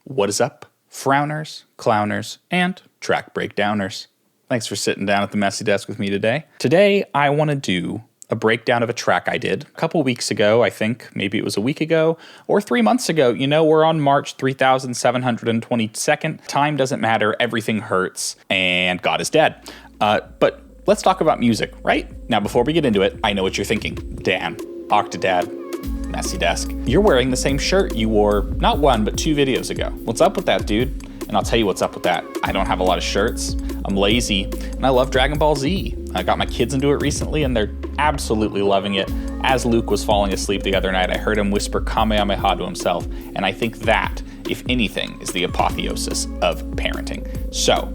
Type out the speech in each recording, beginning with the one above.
What is up, frowners, clowners, and track breakdowners? Thanks for sitting down at the messy desk with me today. Today, I want to do a breakdown of a track I did a couple weeks ago, I think. Maybe it was a week ago or 3 months ago. You know, we're on March 3722nd. Time doesn't matter, everything hurts, and God is dead. But let's talk about music, right? Now, before we get into it, I know what you're thinking. Dan, Octadad, Messy Desk. You're wearing the same shirt you wore not one, but 2 videos ago. What's up with that, dude? And I'll tell you what's up with that. I don't have a lot of shirts. I'm lazy, and I love Dragon Ball Z. I got my kids into it recently, and they're absolutely loving it. As Luke was falling asleep the other night, I heard him whisper Kamehameha to himself, and I think that, if anything, is the apotheosis of parenting. So,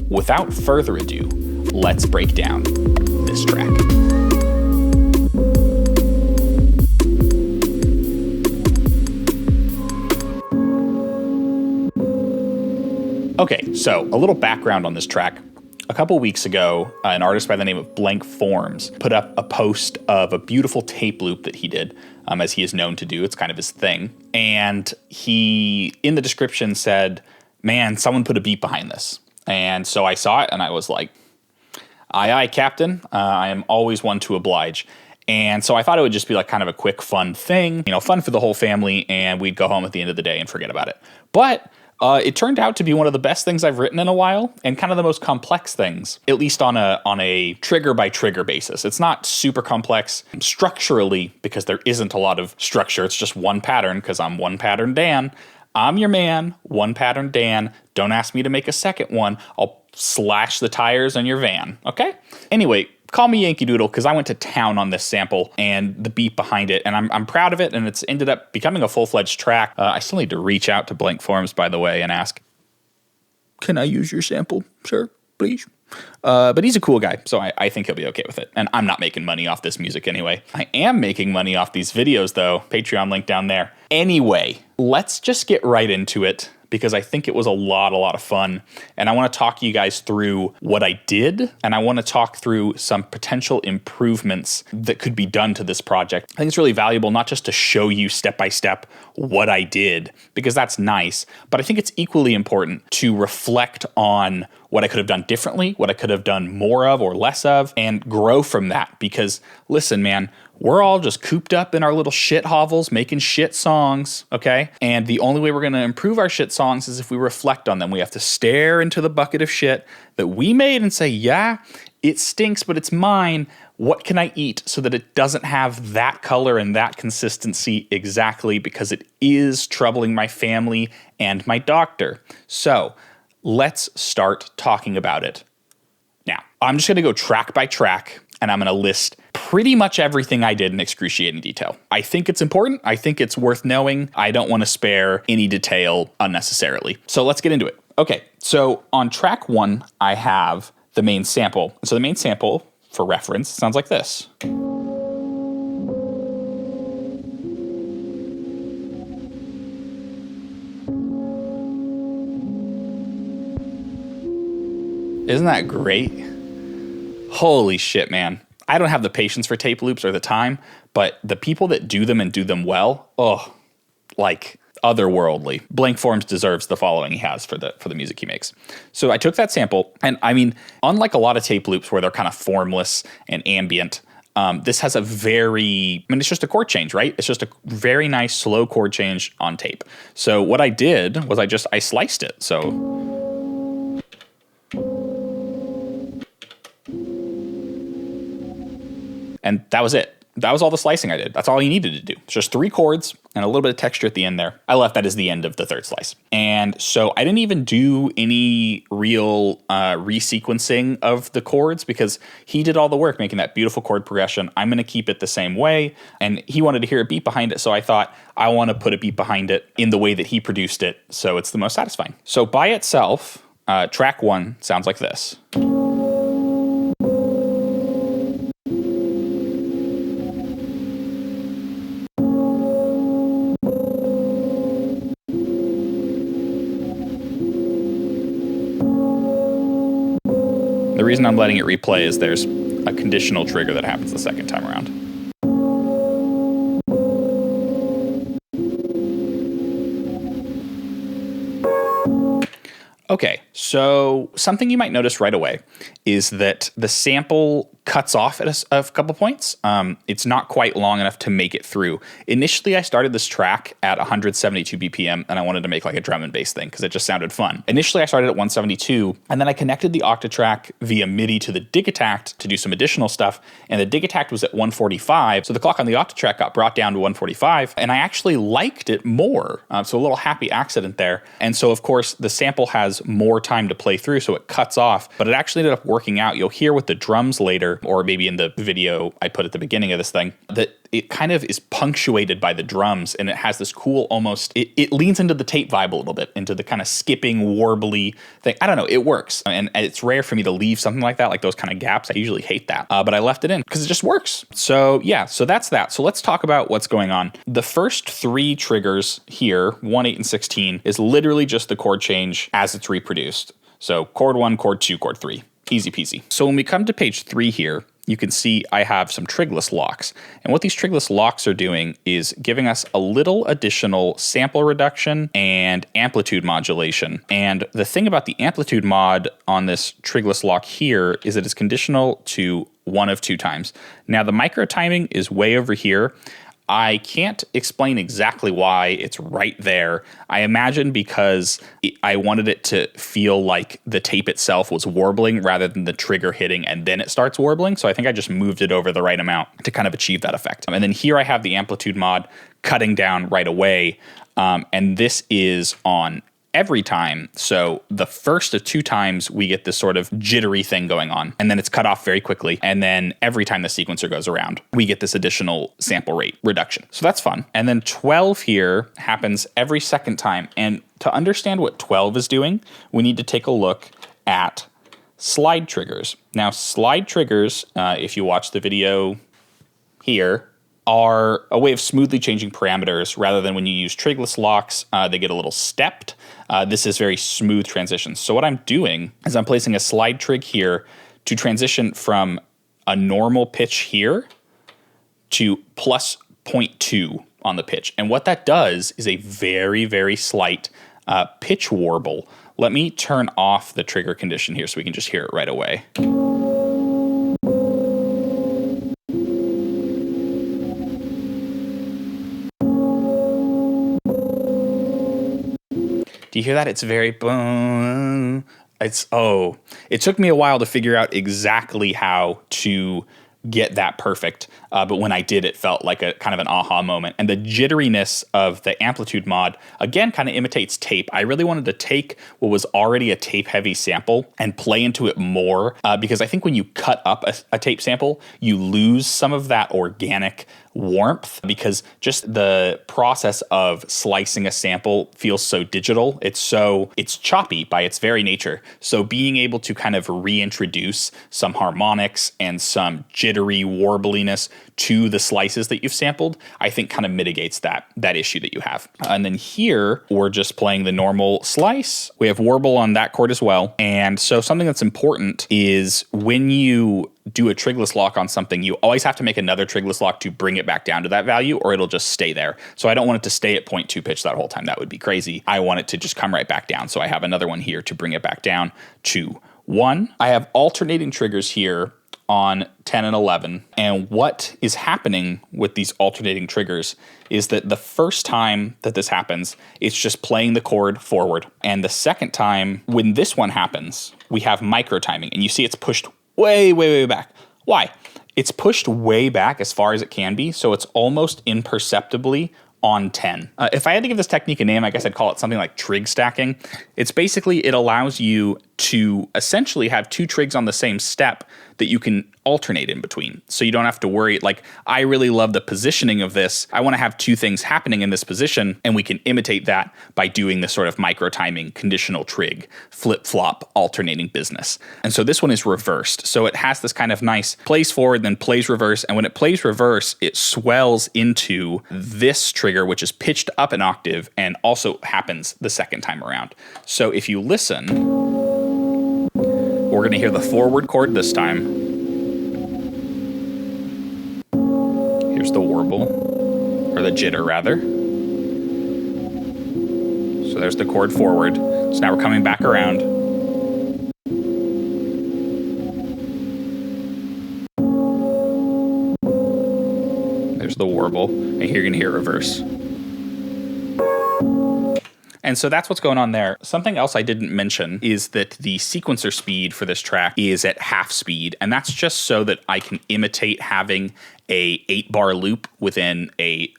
without further ado, let's break down this track. Okay, so a little background on this track. A couple weeks ago, an artist by the name of Blank Forms put up a post of a beautiful tape loop that he did, as he is known to do. It's kind of his thing. And he, in the description, said, man, someone put a beat behind this. And so I saw it and I was like, aye, aye, Captain. I am always one to oblige. And so I thought it would just be like kind of a quick, fun thing, you know, fun for the whole family, and we'd go home at the end of the day and forget about it. But it turned out to be one of the best things I've written in a while, and kind of the most complex things, at least on a trigger by trigger basis. It's not super complex structurally because there isn't a lot of structure. It's just one pattern because I'm one pattern Dan. I'm your man, one pattern Dan. Don't ask me to make a second one. I'll slash the tires on your van, okay? Anyway, call me Yankee Doodle because I went to town on this sample and the beat behind it, and I'm proud of it, and it's ended up becoming a full-fledged track. I still need to reach out to Blank Forms, by the way, and ask, can I use your sample, sir, please? But he's a cool guy, so I think he'll be okay with it. And I'm not making money off this music anyway. I am making money off these videos, though. Patreon link down there. Anyway, let's just get right into it, because I think it was a lot of fun. And I want to talk you guys through what I did, and I want to talk through some potential improvements that could be done to this project. I think it's really valuable not just to show you step by step what I did, because that's nice, but I think it's equally important to reflect on what I could have done differently, what I could have done more of or less of, and grow from that. Because listen, man, we're all just cooped up in our little shit hovels making shit songs, okay? And the only way we're gonna improve our shit songs is if we reflect on them. We have to stare into the bucket of shit that we made and say, yeah, it stinks, but it's mine. What can I eat so that it doesn't have that color and that consistency exactly, because it is troubling my family and my doctor. So let's start talking about it. Now, I'm just gonna go track by track, and I'm gonna list pretty much everything I did in excruciating detail. I think it's important. I think it's worth knowing. I don't want to spare any detail unnecessarily. So let's get into it. Okay, so on track 1, I have the main sample. So the main sample, for reference, sounds like this. Isn't that great? Holy shit, man. I don't have the patience for tape loops or the time, but the people that do them and do them well, oh, like otherworldly. Blank Forms deserves the following he has for the music he makes. So I took that sample, and I mean, unlike a lot of tape loops where they're kind of formless and ambient, this has a very, I mean, it's just a chord change, right? It's just a very nice slow chord change on tape. So what I did was I sliced it. So and that was it. That was all the slicing I did. That's all you needed to do. It's just 3 chords and a little bit of texture at the end there. I left that as the end of the 3rd slice. And so I didn't even do any real resequencing of the chords, because he did all the work making that beautiful chord progression. I'm going to keep it the same way. And he wanted to hear a beat behind it, so I thought I want to put a beat behind it in the way that he produced it, so it's the most satisfying. So by itself, track 1 sounds like this. The reason I'm letting it replay is there's a conditional trigger that happens the second time around. Okay, so something you might notice right away is that the sample cuts off at a couple points. It's not quite long enough to make it through. Initially, I started this track at 172 BPM, and I wanted to make like a drum and bass thing because it just sounded fun. Initially, I started at 172, and then I connected the Octatrack via MIDI to the Digitact to do some additional stuff, and the Digitact was at 145, so the clock on the Octatrack got brought down to 145, and I actually liked it more. So a little happy accident there. And so, of course, the sample has more time to play through, so it cuts off, but it actually ended up working out. You'll hear with the drums later, or maybe in the video I put at the beginning of this thing, that it kind of is punctuated by the drums, and it has this cool almost, it leans into the tape vibe a little bit, into the kind of skipping, warbly thing. I don't know, it works. And it's rare for me to leave something like that, like those kind of gaps. I usually hate that, but I left it in because it just works. So yeah, so that's that. So let's talk about what's going on. The first three triggers here, 1, 8, and 16, is literally just the chord change as it's reproduced. So chord 1, chord 2, chord 3. Easy peasy. So when we come to page 3 here, you can see I have some trigless locks. And what these trigless locks are doing is giving us a little additional sample reduction and amplitude modulation. And the thing about the amplitude mod on this trigless lock here is that it's conditional to one of two times. Now the micro timing is way over here. I can't explain exactly why it's right there. I imagine because I wanted it to feel like the tape itself was warbling rather than the trigger hitting and then it starts warbling. So I think I just moved it over the right amount to kind of achieve that effect. And then here I have the amplitude mod cutting down right away. And this is on every time. So the first of two times we get this sort of jittery thing going on, and then it's cut off very quickly. And then every time the sequencer goes around, we get this additional sample rate reduction. So that's fun. And then 12 here happens every second time. And to understand what 12 is doing, we need to take a look at slide triggers. Now, slide triggers, if you watch the video here, are a way of smoothly changing parameters rather than when you use trigless locks, they get a little stepped. This is very smooth transitions. So what I'm doing is I'm placing a slide trig here to transition from a normal pitch here to plus 0.2 on the pitch. And what that does is a very, very slight pitch warble. Let me turn off the trigger condition here so we can just hear it right away. Do you hear that? It's very boom. It took me a while to figure out exactly how to get that perfect. But when I did, it felt like a kind of an aha moment. And the jitteriness of the amplitude mod, again, kind of imitates tape. I really wanted to take what was already a tape heavy sample and play into it more. Because I think when you cut up a tape sample, you lose some of that organic warmth because just the process of slicing a sample feels so digital. It's choppy by its very nature. So being able to kind of reintroduce some harmonics and some jittery warbliness to the slices that you've sampled, I think kind of mitigates that issue that you have. And then here, we're just playing the normal slice. We have warble on that chord as well. And so something that's important is when you do a trigless lock on something, you always have to make another trigless lock to bring it back down to that value, or it'll just stay there. So I don't want it to stay at 0.2 pitch that whole time. That would be crazy. I want it to just come right back down. So I have another one here to bring it back down to 1. I have alternating triggers here on 10 and 11. And what is happening with these alternating triggers is that the first time that this happens, it's just playing the chord forward. And the second time, when this one happens, we have micro timing. And you see it's pushed way, way, way back. Why? It's pushed way back as far as it can be, so it's almost imperceptibly on 10. If I had to give this technique a name, I guess I'd call it something like trig stacking. It's basically, it allows you to essentially have two trigs on the same step that you can alternate in between. So you don't have to worry, like, I really love the positioning of this. I want to have two things happening in this position, and we can imitate that by doing this sort of micro timing, conditional trig, flip-flop, alternating business. And so this one is reversed. So it has this kind of nice plays forward, then plays reverse. And when it plays reverse, it swells into this trigger, which is pitched up an octave and also happens the second time around. So if you listen, we're going to hear the forward chord this time. Here's the warble, or the jitter rather. So there's the chord forward. So now we're coming back around. There's the warble, and here you're gonna hear reverse. And so that's what's going on there. Something else I didn't mention is that the sequencer speed for this track is at half speed, and that's just so that I can imitate having a 8-bar loop within a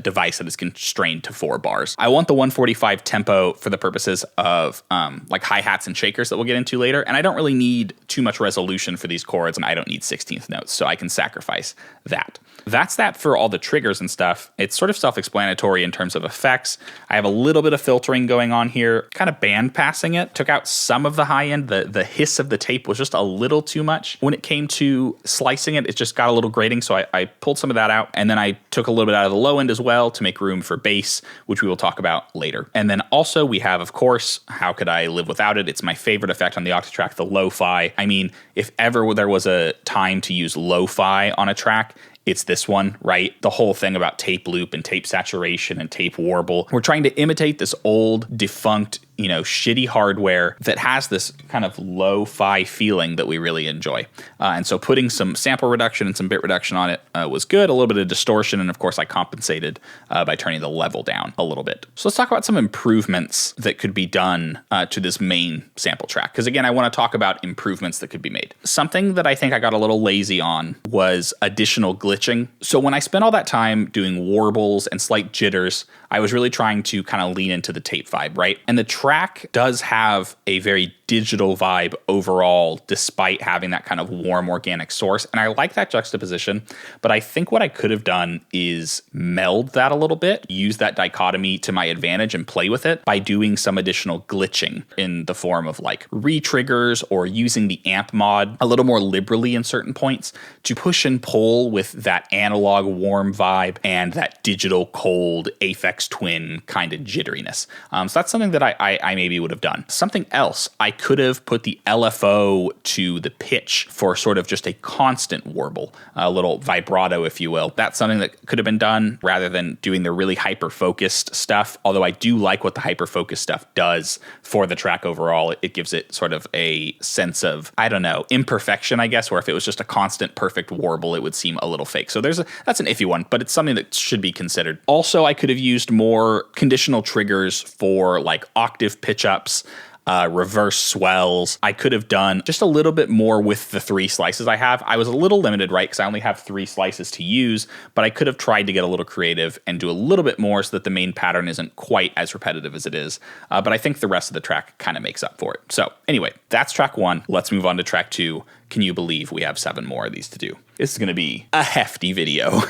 device that is constrained to 4 bars. I want the 145 tempo for the purposes of like hi-hats and shakers that we'll get into later, and I don't really need too much resolution for these chords, and I don't need 16th notes, so I can sacrifice that. That's that for all the triggers and stuff. It's sort of self-explanatory in terms of effects. I have a little bit of filtering going on here, kind of band passing it. Took out some of the high end. The hiss of the tape was just a little too much. When it came to slicing it, it just got a little grating, so I pulled some of that out. And then I took a little bit out of the low end as well to make room for bass, which we will talk about later. And then also we have, of course, how could I live without it? It's my favorite effect on the Octatrack, the lo-fi. I mean, if ever there was a time to use lo-fi on a track, it's this one, right? The whole thing about tape loop and tape saturation and tape warble. We're trying to imitate this old, defunct, shitty hardware that has this kind of lo-fi feeling that we really enjoy. And so putting some sample reduction and some bit reduction on it was good. A little bit of distortion, and of course I compensated by turning the level down a little bit. So let's talk about some improvements that could be done to this main sample track. Because again, I want to talk about improvements that could be made. Something that I think I got a little lazy on was additional glitching. So when I spent all that time doing warbles and slight jitters, I was really trying to kind of lean into the tape vibe, right? And the track does have a very digital vibe overall, despite having that kind of warm organic source. And I like that juxtaposition, but I think what I could have done is meld that a little bit, use that dichotomy to my advantage and play with it by doing some additional glitching in the form of like re-triggers or using the amp mod a little more liberally in certain points to push and pull with that analog warm vibe and that digital cold Aphex Twin kind of jitteriness. So that's something that I maybe would have done. Something else, I could have put the LFO to the pitch for sort of just a constant warble, a little vibrato, if you will. That's something that could have been done rather than doing the really hyper-focused stuff, although I do like what the hyper-focused stuff does for the track overall. It gives it sort of a sense of, I don't know, imperfection, I guess, where if it was just a constant perfect warble, it would seem a little fake. So that's an iffy one, but it's something that should be considered. Also, I could have used more conditional triggers for like octave pitch ups, reverse swells. I could have done just a little bit more with the 3 slices I have. I was a little limited, right? Because I only have 3 slices to use, but I could have tried to get a little creative and do a little bit more so that the main pattern isn't quite as repetitive as it is. But I think the rest of the track kind of makes up for it. So anyway, that's track 1. Let's move on to track 2. Can you believe we have 7 more of these to do? This is going to be a hefty video.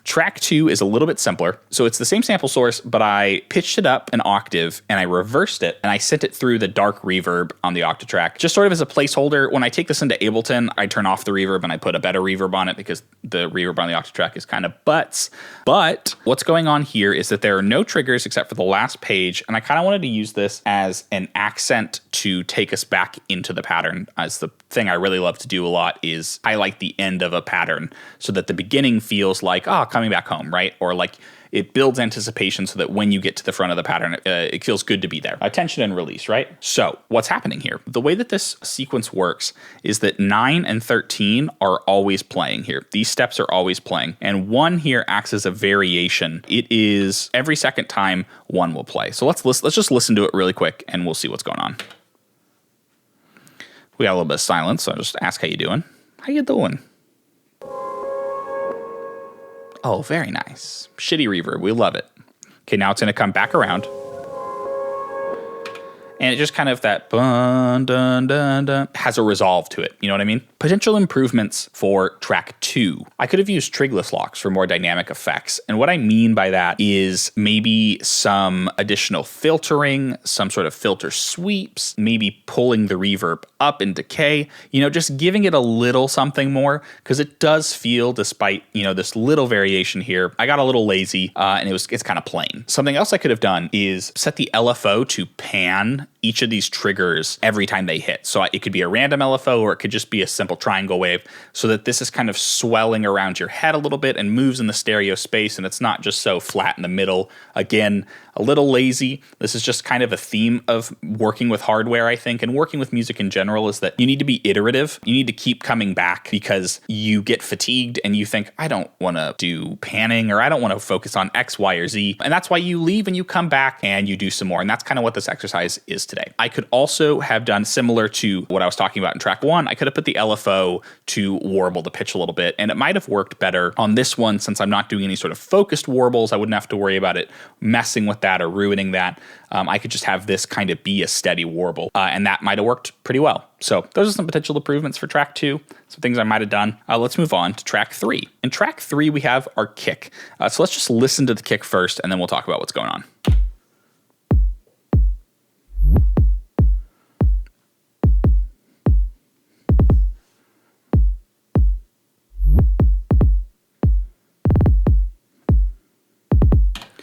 Track 2 is a little bit simpler. So it's the same sample source, but I pitched it up an octave and I reversed it and I sent it through the dark reverb on the Octatrack, just sort of as a placeholder. When I take this into Ableton, I turn off the reverb and I put a better reverb on it because the reverb on the Octatrack is kind of butts. But what's going on here is that there are no triggers except for the last page, and I kind of wanted to use this as an accent to take us back into the pattern. As the thing I really love to do a lot is highlight the end of a pattern so that the beginning feels like, coming back home, right? Or like it builds anticipation so that when you get to the front of the pattern, it feels good to be there. Tension and release, right? So what's happening here? The way that this sequence works is that 9 and 13 are always playing here. These steps are always playing. And 1 here acts as a variation. It is every second time 1 will play. So let's just listen to it really quick and we'll see what's going on. We got a little bit of silence, so I'll just ask how you doing. How you doing? Oh, very nice. Shitty reverb. We love it. Okay, now it's going to come back around. And it just kind of that dun, dun, dun, dun, has a resolve to it. You know what I mean? Potential improvements for track 2. I could have used trigless locks for more dynamic effects. And what I mean by that is maybe some additional filtering, some sort of filter sweeps, maybe pulling the reverb up in decay, just giving it a little something more, because it does feel, despite, this little variation here, I got a little lazy and it's kind of plain. Something else I could have done is set the LFO to pan each of these triggers every time they hit. So it could be a random LFO or it could just be a simple triangle wave, so that this is kind of swelling around your head a little bit and moves in the stereo space, and it's not just so flat in the middle. Again, a little lazy. This is just kind of a theme of working with hardware, I think, and working with music in general, is that you need to be iterative. You need to keep coming back because you get fatigued and you think, I don't want to do panning, or I don't want to focus on X, Y, or Z. And that's why you leave and you come back and you do some more. And that's kind of what this exercise is today. I could also have done similar to what I was talking about in track 1. I could have put the LFO to warble the pitch a little bit, and it might have worked better on this one since I'm not doing any sort of focused warbles. I wouldn't have to worry about it messing with that or ruining that. I could just have this kind of be a steady warble, and that might have worked pretty well. So those are some potential improvements for track 2, some things I might have done. Let's move on to track 3. In track 3, we have our kick. So let's just listen to the kick first, and then we'll talk about what's going on.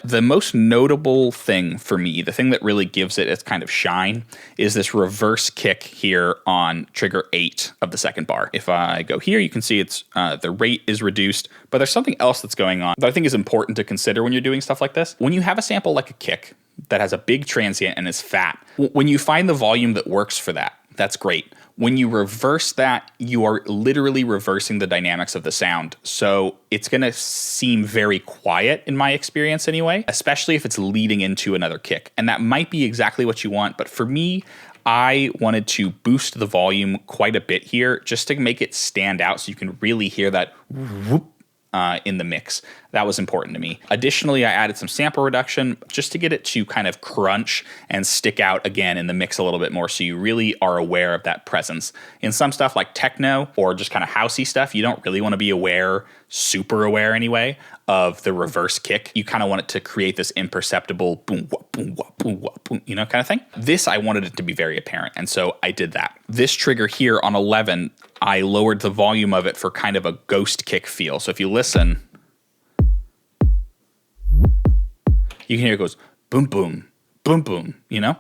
The most notable thing for me, the thing that really gives it its kind of shine, is this reverse kick here on trigger 8 of the second bar. If I go here, you can see it's the rate is reduced, but there's something else that's going on that I think is important to consider when you're doing stuff like this. When you have a sample like a kick that has a big transient and is fat, when you find the volume that works for that, that's great. When you reverse that, you are literally reversing the dynamics of the sound. So it's going to seem very quiet in my experience anyway, especially if it's leading into another kick. And that might be exactly what you want. But for me, I wanted to boost the volume quite a bit here just to make it stand out so you can really hear that whoop in the mix. That was important to me. Additionally, I added some sample reduction just to get it to kind of crunch and stick out again in the mix a little bit more, so you really are aware of that presence. In some stuff like techno or just kind of housey stuff, you don't really want to be aware, super aware anyway, of the reverse kick. You kind of want it to create this imperceptible boom, wah, boom, wah, boom, wah, boom, you know, kind of thing. This, I wanted it to be very apparent, and so I did that. This trigger here on 11, I lowered the volume of it for kind of a ghost kick feel. So if you listen, you can hear it goes boom, boom, boom, boom, you know?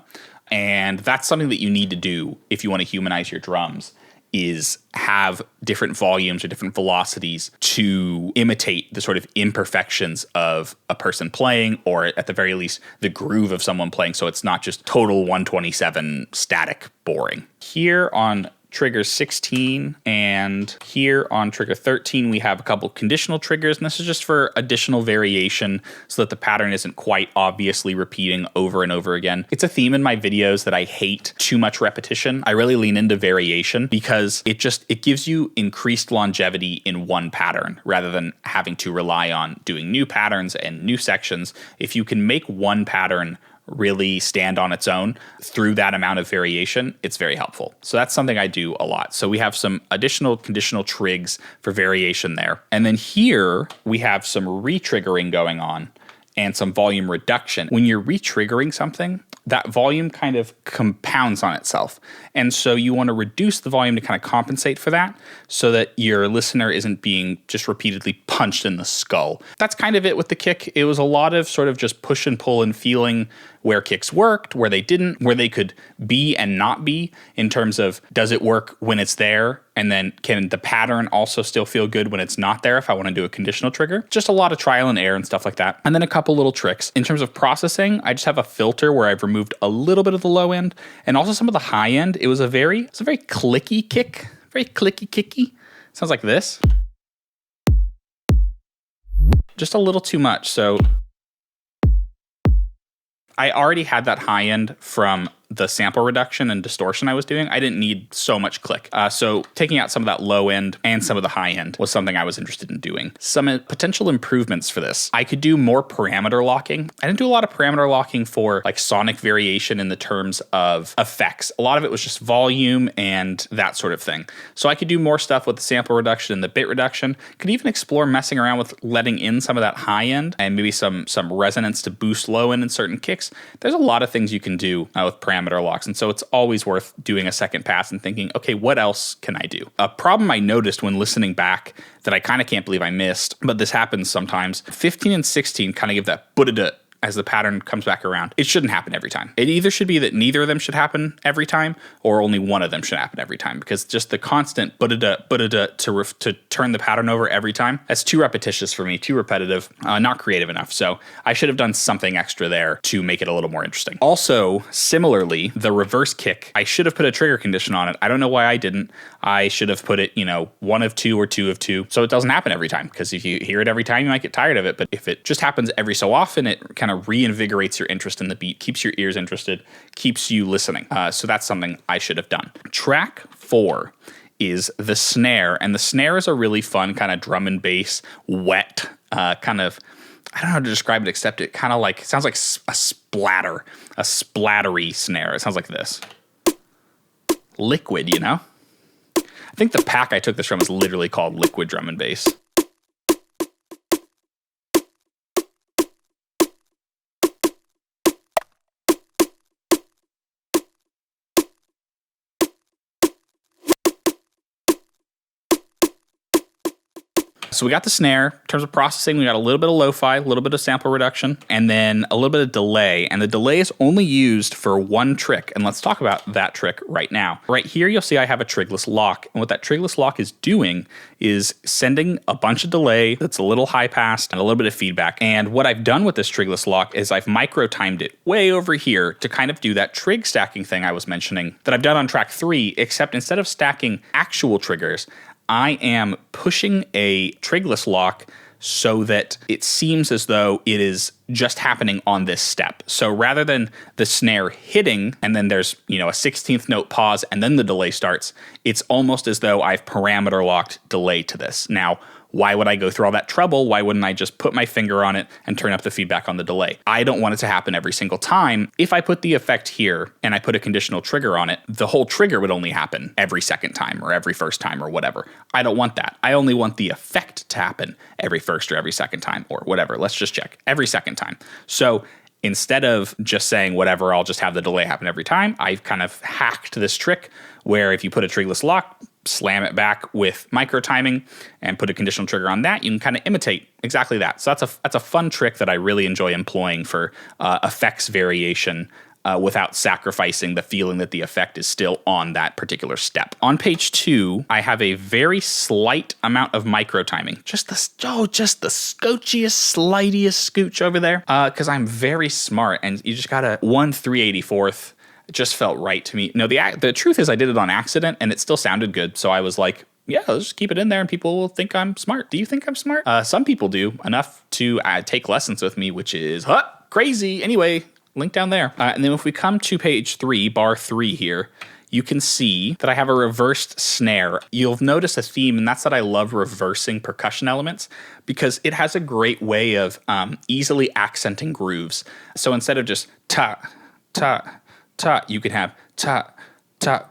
And that's something that you need to do if you want to humanize your drums, is have different volumes or different velocities to imitate the sort of imperfections of a person playing, or at the very least, the groove of someone playing, so it's not just total 127 static boring. Here on trigger 16 and here on trigger 13, we have a couple conditional triggers, and this is just for additional variation so that the pattern isn't quite obviously repeating over and over again. It's a theme in my videos that I hate too much repetition. I really lean into variation because it gives you increased longevity in one pattern rather than having to rely on doing new patterns and new sections. If you can make one pattern really stand on its own through that amount of variation, it's very helpful. So that's something I do a lot. So we have some additional conditional trigs for variation there. And then here we have some re-triggering going on and some volume reduction. When you're re-triggering something, that volume kind of compounds on itself. And so you want to reduce the volume to kind of compensate for that so that your listener isn't being just repeatedly punched in the skull. That's kind of it with the kick. It was a lot of sort of just push and pull and feeling where kicks worked, where they didn't, where they could be and not be in terms of, does it work when it's there? And then can the pattern also still feel good when it's not there if I want to do a conditional trigger? Just a lot of trial and error and stuff like that. And then a couple little tricks. In terms of processing, I just have a filter where I've removed a little bit of the low end and also some of the high end. It's a very clicky kick, very clicky kicky. Sounds like this. Just a little too much. So I already had that high end from the sample reduction and distortion I was doing. I didn't need so much click. So taking out some of that low end and some of the high end was something I was interested in doing. Some potential improvements for this. I could do more parameter locking. I didn't do a lot of parameter locking for like sonic variation in the terms of effects. A lot of it was just volume and that sort of thing. So I could do more stuff with the sample reduction and the bit reduction. Could even explore messing around with letting in some of that high end and maybe some resonance to boost low end in certain kicks. There's a lot of things you can do with parameter locks. And so it's always worth doing a second pass and thinking, okay, what else can I do? A problem I noticed when listening back that I kind of can't believe I missed, but this happens sometimes, 15 and 16 kind of give that as the pattern comes back around. It shouldn't happen every time. It either should be that neither of them should happen every time, or only one of them should happen every time, because just the constant to turn the pattern over every time, that's too repetitious for me, too repetitive, not creative enough. So I should have done something extra there to make it a little more interesting. Also, similarly, the reverse kick, I should have put a trigger condition on it. I don't know why I didn't. I should have put it, 1 of 2 or 2 of 2. So it doesn't happen every time, because if you hear it every time, you might get tired of it. But if it just happens every so often, it kind of reinvigorates your interest in the beat, keeps your ears interested, keeps you listening. So that's something I should have done. Track 4 is the snare. And the snare is a really fun kind of drum and bass, wet, kind of, I don't know how to describe it, except it kind of like, it sounds like a splattery snare. It sounds like this. Liquid, I think the pack I took this from is literally called Liquid Drum and Bass. So we got the snare. In terms of processing, we got a little bit of lo-fi, a little bit of sample reduction, and then a little bit of delay. And the delay is only used for one trick. And let's talk about that trick right now. Right here, you'll see I have a trigless lock. And what that trigless lock is doing is sending a bunch of delay that's a little high pass and a little bit of feedback. And what I've done with this trigless lock is I've micro-timed it way over here to kind of do that trig stacking thing I was mentioning that I've done on track 3, except instead of stacking actual triggers, I am pushing a trigless lock so that it seems as though it is just happening on this step. So rather than the snare hitting and then there's, a 16th note pause and then the delay starts, it's almost as though I've parameter locked delay to this. Now, why would I go through all that trouble? Why wouldn't I just put my finger on it and turn up the feedback on the delay? I don't want it to happen every single time. If I put the effect here and I put a conditional trigger on it, the whole trigger would only happen every second time or every first time or whatever. I don't want that. I only want the effect to happen every first or every second time or whatever. Let's just check. Every second time. So instead of just saying whatever, I'll just have the delay happen every time, I've kind of hacked this trick where if you put a trigless lock, slam it back with micro timing and put a conditional trigger on that, you can kind of imitate exactly that. So that's a fun trick that I really enjoy employing for effects variation without sacrificing the feeling that the effect is still on that particular step. On page 2, I have a very slight amount of micro timing. Just the scoochiest, slightiest scooch over there, because I'm very smart, and you just got a 1/384th. It just felt right to me. No, the truth is I did it on accident and it still sounded good. So I was like, yeah, let's just keep it in there and people will think I'm smart. Do you think I'm smart? Some people do, enough to take lessons with me, which is crazy. Anyway, link down there. And then if we come to page 3, bar 3 here, you can see that I have a reversed snare. You'll notice a theme, and that's that I love reversing percussion elements because it has a great way of easily accenting grooves. So instead of just ta, ta, ta, you can have ta, ta,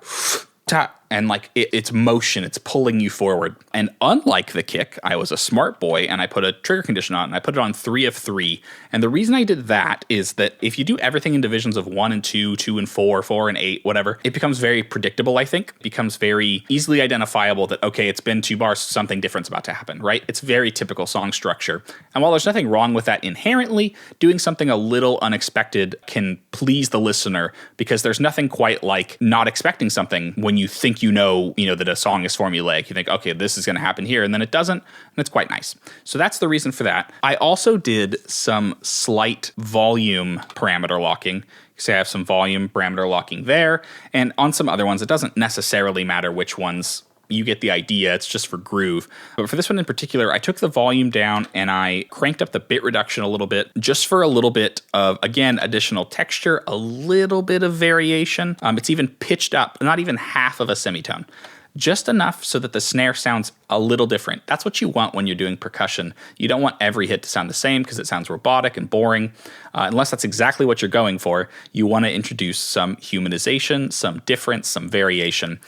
ta, and like it's motion, it's pulling you forward. And unlike the kick, I was a smart boy and I put a trigger condition on it and I put it on 3 of 3. And the reason I did that is that if you do everything in divisions of 1 and 2, 2 and 4, 4 and 8, whatever, it becomes very predictable, I think. It becomes very easily identifiable that, okay, it's been 2 bars, something different's about to happen, right? It's very typical song structure. And while there's nothing wrong with that inherently, doing something a little unexpected can please the listener because there's nothing quite like not expecting something when you think you know that a song is formulaic. You think, okay, this is going to happen here, and then it doesn't, and it's quite nice. So that's the reason for that. I also did some slight volume parameter locking. Say I have some volume parameter locking there, and on some other ones, it doesn't necessarily matter which ones. You get the idea, it's just for groove. But for this one in particular, I took the volume down and I cranked up the bit reduction a little bit, just for a little bit of, again, additional texture, a little bit of variation. It's even pitched up, not even half of a semitone. Just enough so that the snare sounds a little different. That's what you want when you're doing percussion. You don't want every hit to sound the same because it sounds robotic and boring. Unless that's exactly what you're going for, you want to introduce some humanization, some difference, some variation.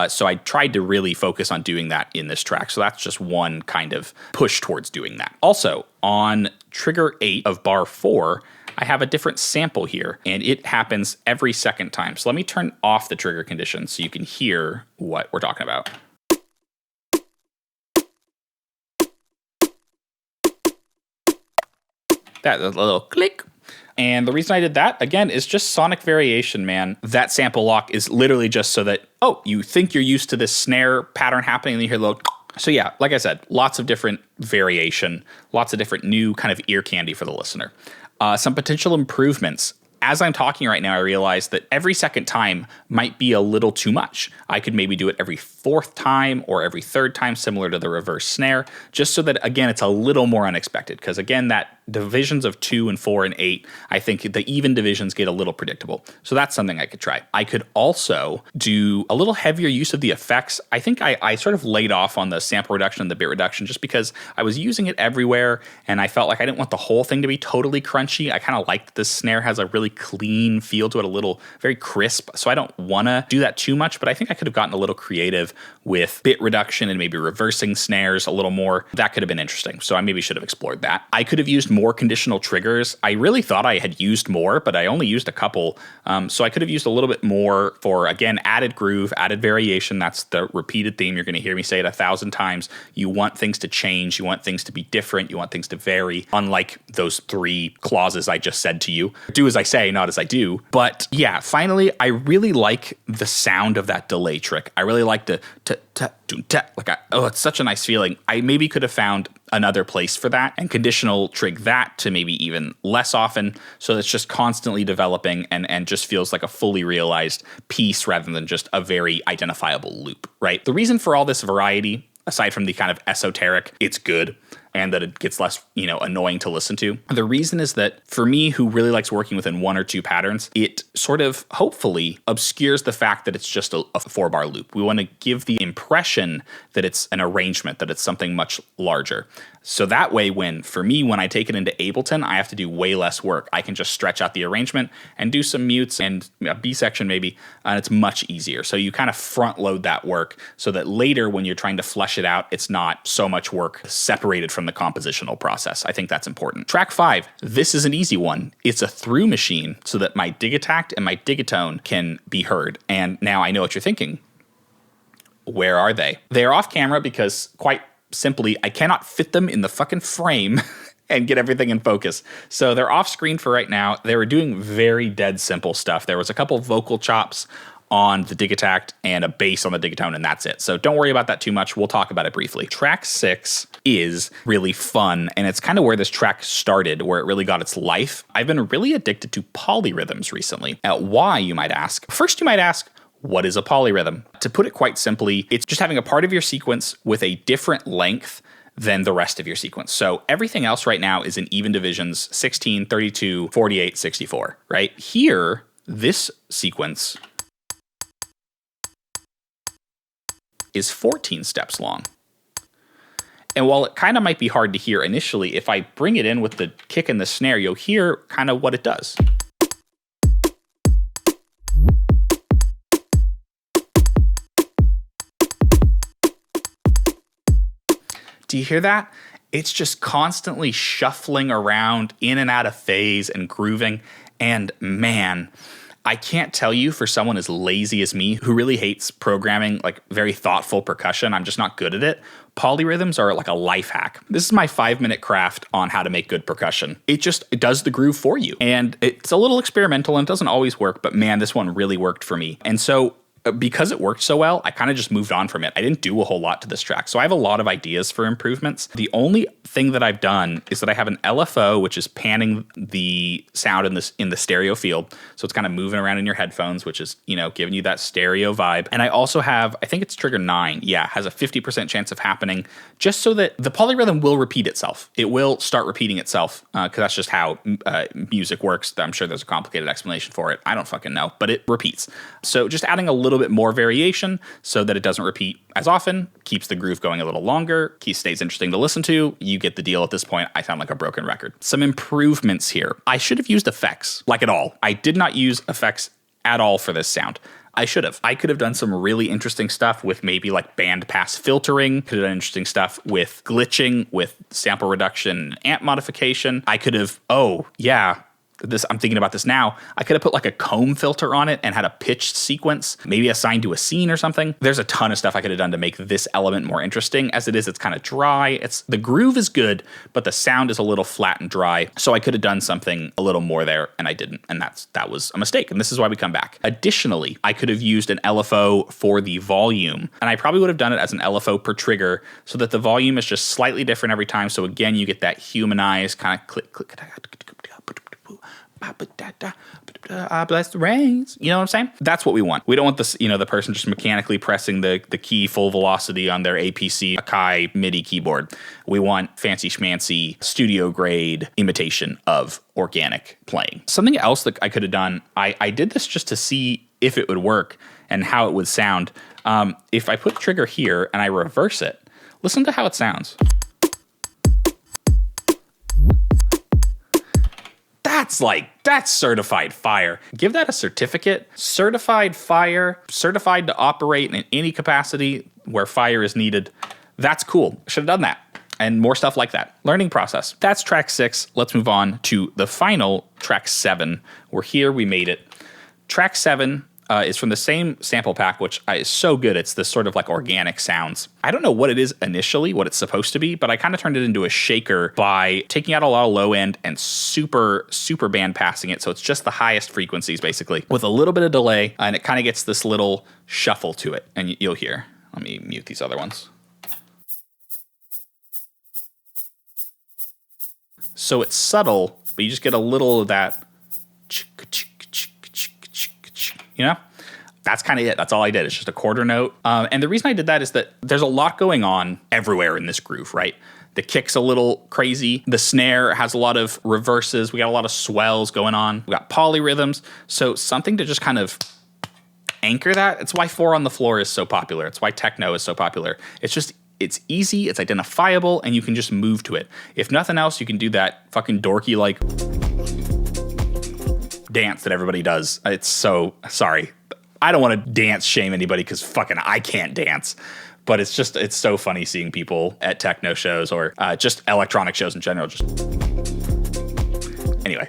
So I tried to really focus on doing that in this track. So that's just one kind of push towards doing that. Also, on trigger 8 of bar 4, I have a different sample here, and it happens every second time. So let me turn off the trigger condition so you can hear what we're talking about. That little click. And the reason I did that, again, is just sonic variation, man. That sample lock is literally just so that, oh, you think you're used to this snare pattern happening, and you hear a little. So yeah, like I said, lots of different variation, lots of different new kind of ear candy for the listener. Some potential improvements. As I'm talking right now, I realize that every second time might be a little too much. I could maybe do it every fourth time or every third time, similar to the reverse snare, just so that, again, it's a little more unexpected. Because, again, that divisions of 2 and 4 and 8, I think the even divisions get a little predictable. So that's something I could try. I could also do a little heavier use of the effects. I think I sort of laid off on the sample reduction and the bit reduction just because I was using it everywhere, and I felt like I didn't want the whole thing to be totally crunchy. I kind of liked this snare has a really clean feel to it, a little very crisp. So I don't want to do that too much, but I think I could have gotten a little creative with bit reduction and maybe reversing snares a little more. That could have been interesting. So I maybe should have explored that. I could have used more conditional triggers. I really thought I had used more, but I only used a couple. So I could have used a little bit more for, again, added groove, added variation. That's the repeated theme. You're going to hear me say it 1,000 times. You want things to change. You want things to be different. You want things to vary. Unlike those 3 clauses I just said to you. Do as I say, not as I do. But yeah, finally, I really like the sound of that delay trick. I really like the it's such a nice feeling. I maybe could have found another place for that and conditional trig that to maybe even less often, so it's just constantly developing and just feels like a fully realized piece rather than just a very identifiable loop, right? The reason for all this variety, aside from the kind of esoteric, it's good, and that it gets less, annoying to listen to. The reason is that for me, who really likes working within 1 or 2 patterns, it sort of hopefully obscures the fact that it's just a 4-bar loop. We want to give the impression that it's an arrangement, that it's something much larger. So that way, when I take it into Ableton, I have to do way less work. I can just stretch out the arrangement and do some mutes and a B section maybe, and it's much easier. So you kind of front load that work so that later when you're trying to flesh it out, it's not so much work separated from the compositional process. I think that's important. Track 5, this is an easy one. It's a through machine so that my digitact and my digatone can be heard. And now I know what you're thinking. Where are they? They're off camera because, quite simply, I cannot fit them in the fucking frame and get everything in focus. So they're off screen for right now. They were doing very dead simple stuff. There was a couple vocal chops on the digitact and a bass on the digatone, and that's it. So don't worry about that too much. We'll talk about it briefly. Track 6 is really fun, and it's kind of where this track started, where it really got its life. I've been really addicted to polyrhythms recently. Why, you might ask? First, you might ask, what is a polyrhythm? To put it quite simply, it's just having a part of your sequence with a different length than the rest of your sequence. So everything else right now is in even divisions, 16, 32, 48, 64, right? Here, this sequence is 14 steps long. And while it kind of might be hard to hear initially, if I bring it in with the kick and the snare, you'll hear kind of what it does. Do you hear that? It's just constantly shuffling around in and out of phase and grooving. And man, I can't tell you, for someone as lazy as me who really hates programming like very thoughtful percussion, I'm just not good at it. Polyrhythms are like a life hack. This is my 5-minute craft on how to make good percussion. It does the groove for you. And it's a little experimental and it doesn't always work, but man, this one really worked for me. And so because it worked so well, I kind of just moved on from it. I didn't do a whole lot to this track. So I have a lot of ideas for improvements. The only thing that I've done is that I have an LFO, which is panning the sound in the stereo field. So it's kind of moving around in your headphones, which is, giving you that stereo vibe. And I also have, I think it's trigger 9. Yeah, has a 50% chance of happening, just so that the polyrhythm will repeat itself. It will start repeating itself because that's just how music works. I'm sure there's a complicated explanation for it. I don't fucking know, but it repeats. So just adding a little bit more variation so that it doesn't repeat as often, keeps the groove going a little longer, stays interesting to listen to. You get the deal at this point. I sound like a broken record. Some improvements here. I should have used effects, like at all. I did not use effects at all for this sound. I should have. I could have done some really interesting stuff with maybe like band pass filtering. Could have done interesting stuff with glitching, with sample reduction, amp modification. I could have, I'm thinking about this now. I could have put like a comb filter on it and had a pitched sequence, maybe assigned to a scene or something. There's a ton of stuff I could have done to make this element more interesting. As it is, it's kind of dry. The groove is good, but the sound is a little flat and dry. So I could have done something a little more there, and I didn't. And that was a mistake. And this is why we come back. Additionally, I could have used an LFO for the volume, and I probably would have done it as an LFO per trigger so that the volume is just slightly different every time. So again, you get that humanized kind of click, click, bless the rains. You know what I'm saying? That's what we want. We don't want this, the person just mechanically pressing the key full velocity on their APC Akai MIDI keyboard. We want fancy schmancy studio grade imitation of organic playing. Something else that I could have done, I did this just to see if it would work and how it would sound. If I put the trigger here and I reverse it, listen to how it sounds. That's certified fire. Give that a certificate. Certified fire, certified to operate in any capacity where fire is needed. That's cool. Should have done that. And more stuff like that. Learning process. That's track 6. Let's move on to the final track 7. We're here. We made it. Track 7 is from the same sample pack, which is so good. It's this sort of like organic sounds. I don't know what it is initially, what it's supposed to be, but I kind of turned it into a shaker by taking out a lot of low end and super band passing it. So it's just the highest frequencies basically with a little bit of delay, and it kind of gets this little shuffle to it. And you'll hear, let me mute these other ones. So it's subtle, but you just get a little of that, That's kind of it. That's all I did. It's just a quarter note. And the reason I did that is that there's a lot going on everywhere in this groove, right? The kick's a little crazy. The snare has a lot of reverses. We got a lot of swells going on. We got polyrhythms. So something to just kind of anchor that. It's why 4 on the Floor is so popular. It's why techno is so popular. It's easy, it's identifiable, and you can just move to it. If nothing else, you can do that fucking dorky like dance that everybody does. It's so, sorry. I don't want to dance shame anybody because fucking I can't dance. But it's so funny seeing people at techno shows or just electronic shows in general. Anyway,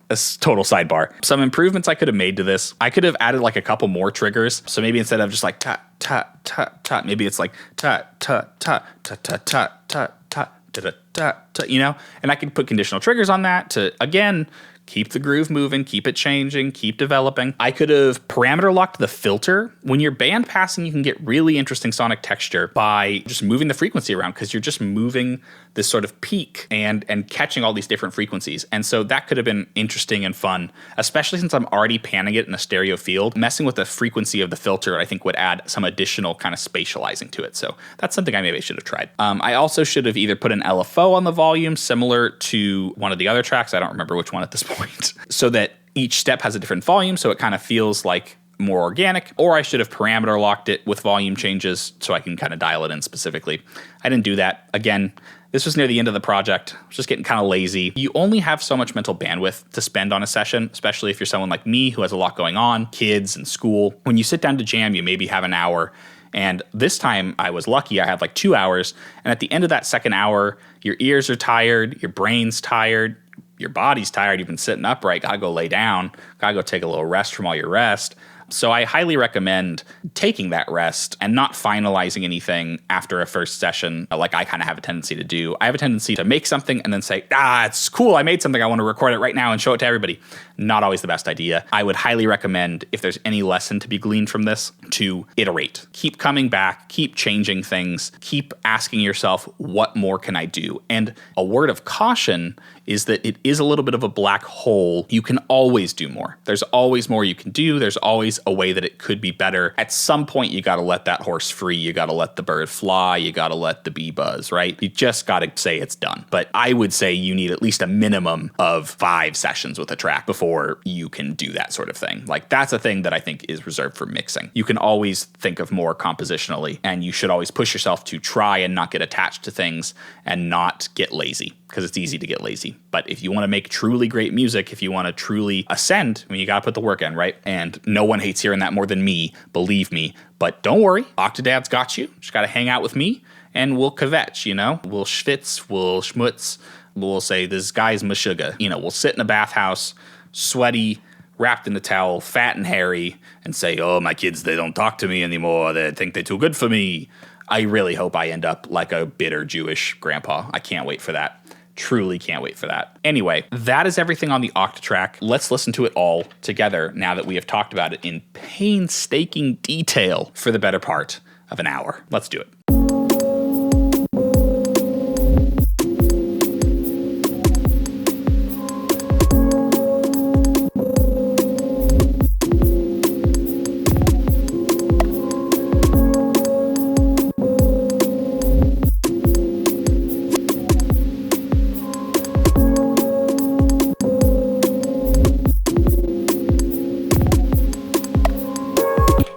a total sidebar. Some improvements I could have made to this. I could have added like a couple more triggers. So maybe instead of just like ta ta ta ta, maybe it's like ta ta ta ta ta ta ta ta ta ta ta, and I could put conditional triggers on that to, again, keep the groove moving, keep it changing, keep developing. I could have parameter locked the filter. When you're band passing, you can get really interesting sonic texture by just moving the frequency around because you're just moving this sort of peak and catching all these different frequencies. And so that could have been interesting and fun, especially since I'm already panning it in a stereo field. Messing with the frequency of the filter, I think, would add some additional kind of spatializing to it. So that's something I maybe should have tried. I also should have either put an LFO on the volume, similar to one of the other tracks. I don't remember which one at this point, so that each step has a different volume, so it kind of feels like more organic. Or I should have parameter locked it with volume changes so I can kind of dial it in specifically. I didn't do that. Again, this was near the end of the project. I was just getting kind of lazy. You only have so much mental bandwidth to spend on a session, especially if you're someone like me who has a lot going on, kids and school. When you sit down to jam, you maybe have an hour. And this time I was lucky. I had like 2 hours. And at the end of that second hour, your ears are tired, your brain's tired, your body's tired. You've been sitting upright, gotta go lay down, gotta go take a little rest from all your rest. So I highly recommend taking that rest and not finalizing anything after a first session like I kind of have a tendency to do. I have a tendency to make something and then say, it's cool, I made something, I want to record it right now and show it to everybody. Not always the best idea. I would highly recommend, if there's any lesson to be gleaned from this, to iterate. Keep coming back, keep changing things, keep asking yourself, what more can I do? And a word of caution is that it is a little bit of a black hole. You can always do more. There's always more you can do. There's always a way that it could be better. At some point, you got to let that horse free. You got to let the bird fly. You got to let the bee buzz, right? You just got to say it's done. But I would say you need at least a minimum of 5 sessions with a track before you can do that sort of thing. Like, that's a thing that I think is reserved for mixing. You can always think of more compositionally, and you should always push yourself to try and not get attached to things and not get lazy, because it's easy to get lazy. But if you want to make truly great music, if you want to truly ascend, you got to put the work in, right? And no one hates hearing that more than me, believe me. But don't worry, Octadad's got you. Just got to hang out with me and we'll kvetch, We'll schwitz, we'll schmutz, We'll say, this guy's my sugar. You know, we'll sit in a bathhouse, sweaty, wrapped in a towel, fat and hairy, and say, oh, my kids, they don't talk to me anymore. They think they're too good for me. I really hope I end up like a bitter Jewish grandpa. I can't wait for that. Truly can't wait for that. Anyway, that is everything on the Octatrack. Let's listen to it all together now that we have talked about it in painstaking detail for the better part of an hour. Let's do it.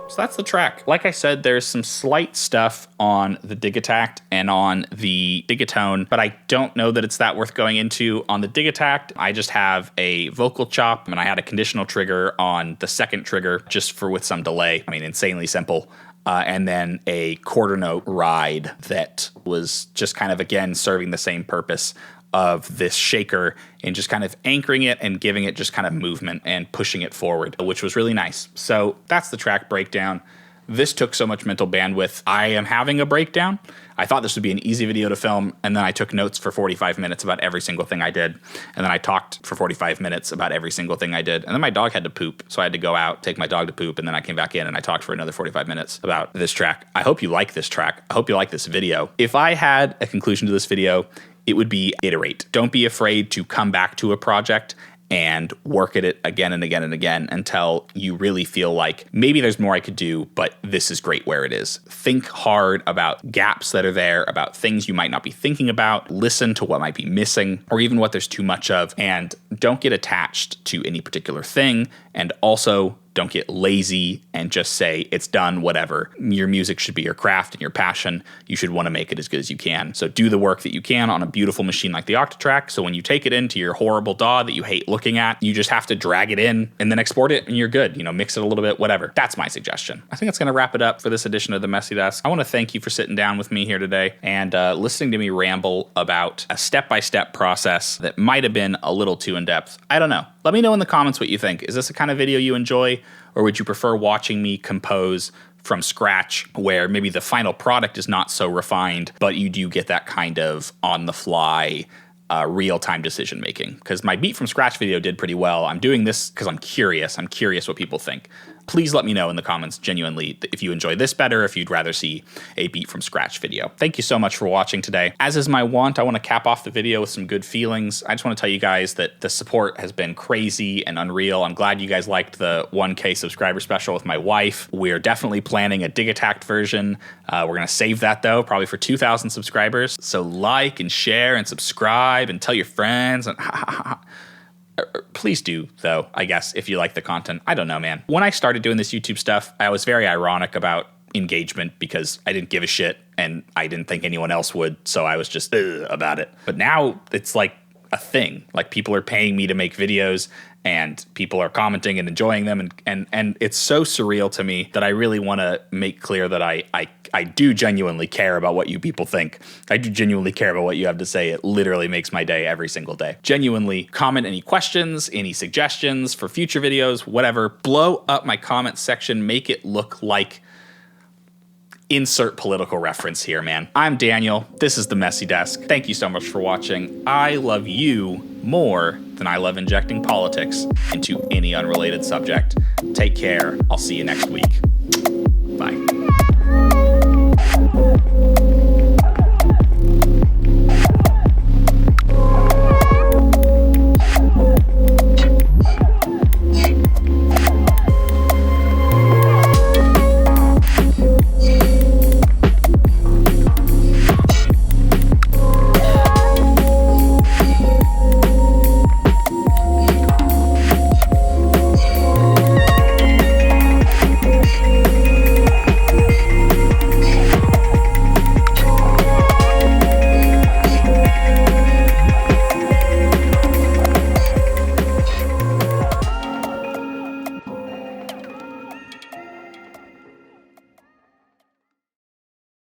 So that's the track. Like I said, there's some slight stuff on the Digattack and on the Digatone, but I don't know that it's that worth going into. On the Digattack, I just have a vocal chop, and I had a conditional trigger on the second trigger just with some delay. I mean, insanely simple. And then a quarter note ride that was just kind of, again, serving the same purpose of this shaker and just kind of anchoring it and giving it just kind of movement and pushing it forward, which was really nice. So that's the track breakdown. This took so much mental bandwidth. I am having a breakdown. I thought this would be an easy video to film, and then I took notes for 45 minutes about every single thing I did, and then I talked for 45 minutes about every single thing I did, and then my dog had to poop, so I had to go out, take my dog to poop, and then I came back in and I talked for another 45 minutes about this track. I hope you like this track. I hope you like this video. If I had a conclusion to this video, it would be iterate. Don't be afraid to come back to a project and work at it again and again and again until you really feel like maybe there's more I could do, but this is great where it is. Think hard about gaps that are there, about things you might not be thinking about, listen to what might be missing, or even what there's too much of, and don't get attached to any particular thing, and also don't get lazy and just say, it's done, whatever. Your music should be your craft and your passion. You should want to make it as good as you can. So do the work that you can on a beautiful machine like the Octatrack. So when you take it into your horrible DAW that you hate looking at, you just have to drag it in and then export it and you're good. You know, mix it a little bit, whatever. That's my suggestion. I think that's going to wrap it up for this edition of The Messy Desk. I want to thank you for sitting down with me here today and listening to me ramble about a step-by-step process that might have been a little too in-depth. I don't know. Let me know in the comments what you think. Is this the kind of video you enjoy? Or would you prefer watching me compose from scratch where maybe the final product is not so refined, but you do get that kind of on-the-fly, real-time decision making? Because my beat from scratch video did pretty well. I'm doing this because I'm curious. I'm curious what people think. Please let me know in the comments genuinely if you enjoy this better, if you'd rather see a beat from scratch video. Thank you so much for watching today. As is my wont, I want to cap off the video with some good feelings. I just want to tell you guys that the support has been crazy and unreal. I'm glad you guys liked the 1K subscriber special with my wife. We're definitely planning a Digattack version. We're going to save that though, probably for 2,000 subscribers. So like and share and subscribe and tell your friends and please do, though, I guess, if you like the content. I don't know, man. When I started doing this YouTube stuff, I was very ironic about engagement because I didn't give a shit and I didn't think anyone else would, so I was just about it. But now it's like a thing. Like, people are paying me to make videos and people are commenting and enjoying them, and it's so surreal to me that I really want to make clear that I do genuinely care about what you people think. I do genuinely care about what you have to say. It literally makes my day every single day. Genuinely, comment any questions, any suggestions for future videos, whatever. Blow up my comment section. Make it look like insert political reference here, man. I'm Daniel. This is The Messy Desk. Thank you so much for watching. I love you more than I love injecting politics into any unrelated subject. Take care. I'll see you next week. Bye.